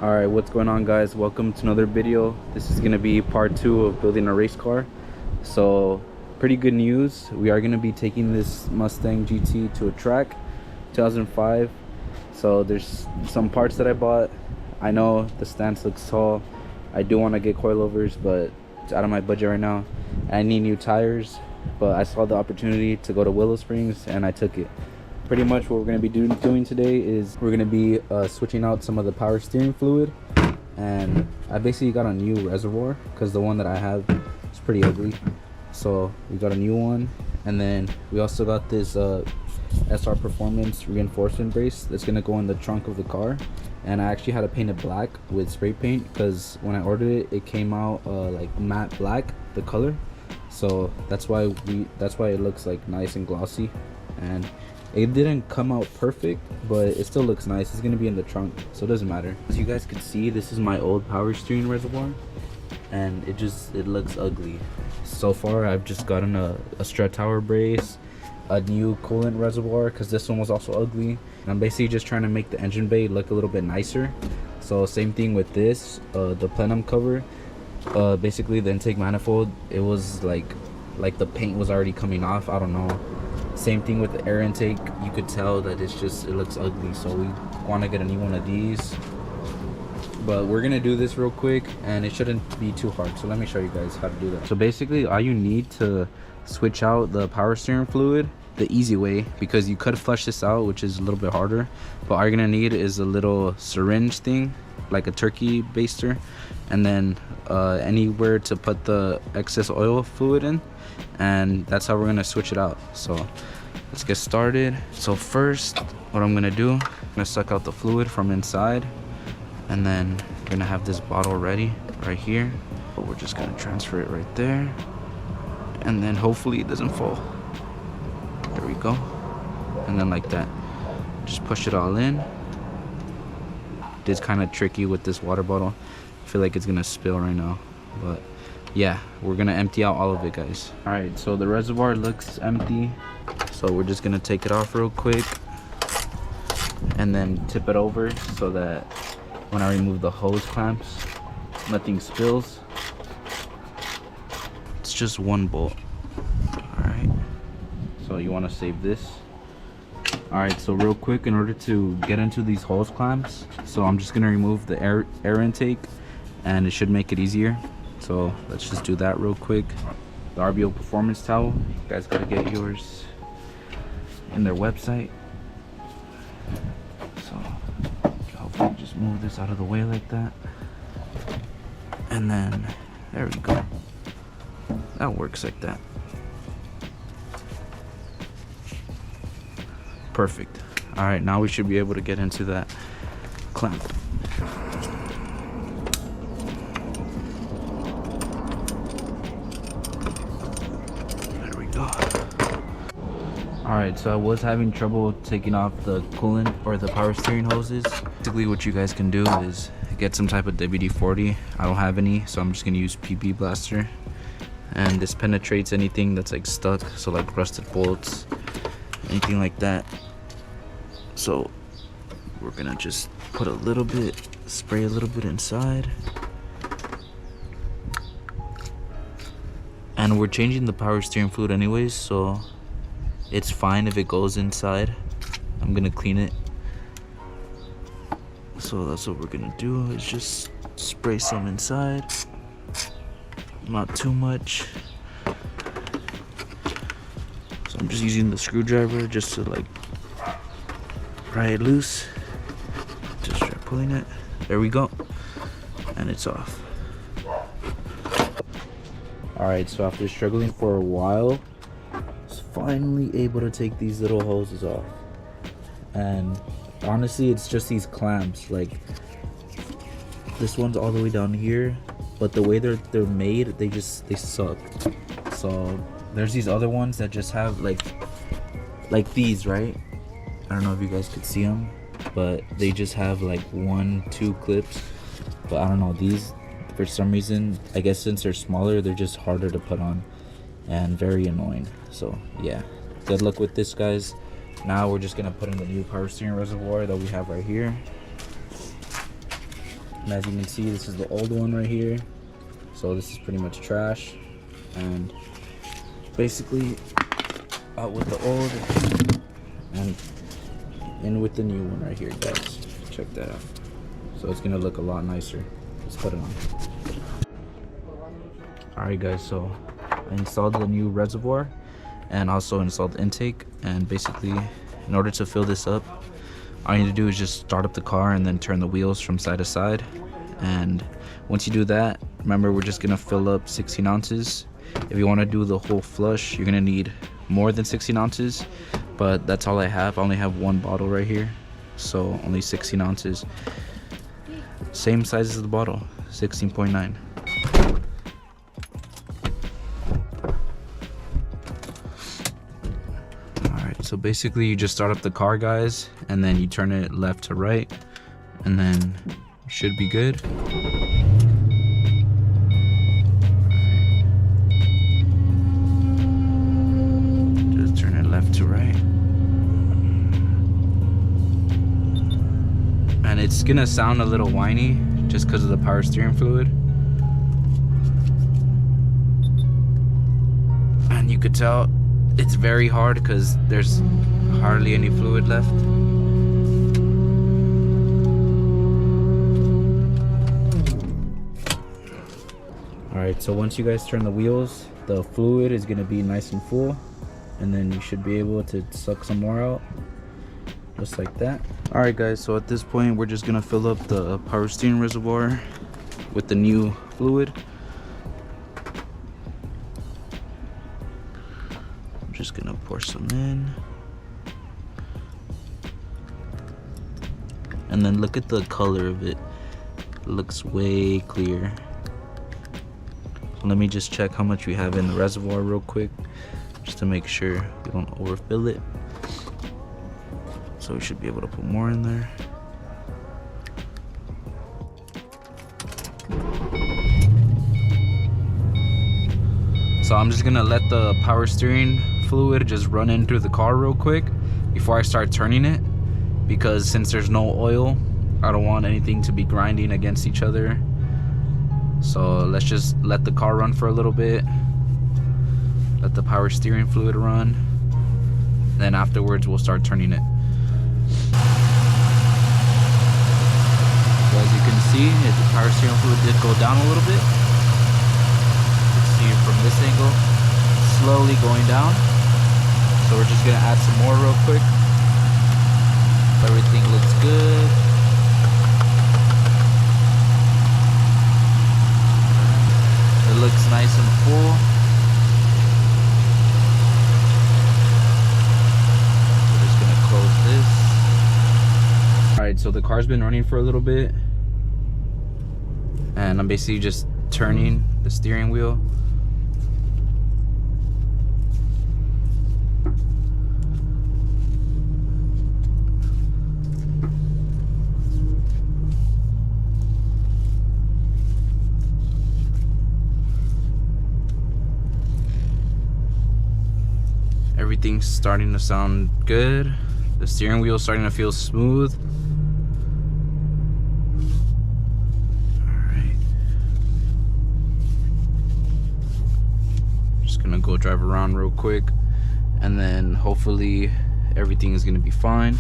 Alright, what's going on, guys? Welcome to another video. This is gonna be part 2 of building a race car. So pretty good news, we are gonna be taking this Mustang GT to a track 2005. So there's some parts that I bought. I know the stance looks tall. I do want to get coilovers, but it's out of my budget right now. I need new tires, but I saw the opportunity to go to Willow Springs and I took it. Pretty much what we're going to be doing today is we're going to be switching out some of the power steering fluid, and I basically got a new reservoir because the one that I have is pretty ugly. So we got a new one, and then we also got this SR Performance reinforcement brace that's going to go in the trunk of the car. And I actually had to paint it black with spray paint because when I ordered it, it came out like matte black, the color. So that's why it looks like nice and glossy, and it didn't come out perfect, but it still looks nice. It's gonna be in the trunk, so it doesn't matter. As you guys can see, this is my old power steering reservoir, and it looks ugly. So far, I've just gotten a strut tower brace, a new coolant reservoir because this one was also ugly. And I'm basically just trying to make the engine bay look a little bit nicer. So same thing with this, the plenum cover. Basically the intake manifold, it was like the paint was already coming off. I don't know. Same thing with the air intake, you could tell that it looks ugly, so we want to get a new one of these. But we're gonna do this real quick and it shouldn't be too hard, so let me show you guys how to do that. So basically all you need to switch out the power steering fluid the easy way, because you could flush this out, which is a little bit harder, but all you're gonna need is a little syringe thing, like a turkey baster, and then anywhere to put the excess oil fluid in, and that's how we're gonna switch it out. So let's get started. So first, what I'm gonna do, I'm gonna suck out the fluid from inside, and then we're gonna have this bottle ready right here. But we're just gonna transfer it right there, and then hopefully it doesn't fall. There we go. And then like that, just push it all in. It's kind of tricky with this water bottle. I feel like it's gonna spill right now, but yeah, we're gonna empty out all of it, guys. All right, so the reservoir looks empty, so we're just gonna take it off real quick and then tip it over so that when I remove the hose clamps, nothing spills. It's just one bolt. All right, so you want to save this. All right, so real quick, in order to get into these hose clamps, so I'm just gonna remove the air intake, and it should make it easier. So let's just do that real quick. The RBO Performance towel, you guys gotta get yours in their website. So hopefully just move this out of the way like that, and then there we go. That works like that. Perfect. All right, now we should be able to get into that clamp. There we go. All right, so I was having trouble taking off the coolant or the power steering hoses. Basically what you guys can do is get some type of WD-40. I don't have any, so I'm just gonna use PB Blaster, and this penetrates anything that's like stuck, so like rusted bolts, anything like that. So we're gonna just put a little bit, spray a little bit inside, and we're changing the power steering fluid anyways, so it's fine if it goes inside. I'm gonna clean it, so that's what we're gonna do, is just spray some inside, not too much. So I'm just using the screwdriver just to like pry it loose. Just try pulling it. There we go. And it's off. Alright, so after struggling for a while, I was finally able to take these little hoses off. And honestly, it's just these clamps. Like, this one's all the way down here, but the way they're made, they suck. So there's these other ones that just have like these, right? I don't know if you guys could see them, but they just have like 1-2 clips. But I don't know, these, for some reason, I guess since they're smaller, they're just harder to put on and very annoying. So yeah, good luck with this, guys. Now we're just gonna put in the new power steering reservoir that we have right here. And as you can see, this is the old one right here. So this is pretty much trash. And basically out with the old and in with the new one right here, guys. Check that out. So it's gonna look a lot nicer. Let's put it on. Alright guys, so I installed the new reservoir and also installed the intake. And basically, in order to fill this up, all you need to do is just start up the car and then turn the wheels from side to side. And once you do that, remember, we're just gonna fill up 16 ounces. If you want to do the whole flush, you're gonna need more than 16 ounces, but that's all I have. I only have one bottle right here, so only 16 ounces. Same size as the bottle, 16.9. Alright, so basically you just start up the car, guys, and then you turn it left to right, and then you should be good. Just turn it left to right. And it's gonna sound a little whiny just because of the power steering fluid. And you could tell it's very hard because there's hardly any fluid left. Alright, so once you guys turn the wheels, the fluid is gonna be nice and full, and then you should be able to suck some more out, just like that. Alright guys, so at this point we're just gonna fill up the power steering reservoir with the new fluid. I'm just gonna pour some in. And then look at the color of it. It looks way clear. So let me just check how much we have in the reservoir real quick, just to make sure we don't overfill it. So we should be able to put more in there. So I'm just gonna let the power steering fluid just run in through the car real quick before I start turning it, because since there's no oil, I don't want anything to be grinding against each other. So let's just let the car run for a little bit, let the power steering fluid run, then afterwards we'll start turning it. So as you can see, the power steering fluid did go down a little bit. You can see from this angle, slowly going down. So we're just gonna add some more real quick. Everything looks good. It looks nice and full. We're just gonna close this. Alright, so the car's been running for a little bit, and I'm basically just turning the steering wheel. Everything's starting to sound good. The steering wheel is starting to feel smooth. Alright. Just gonna go drive around real quick, and then hopefully everything is gonna be fine.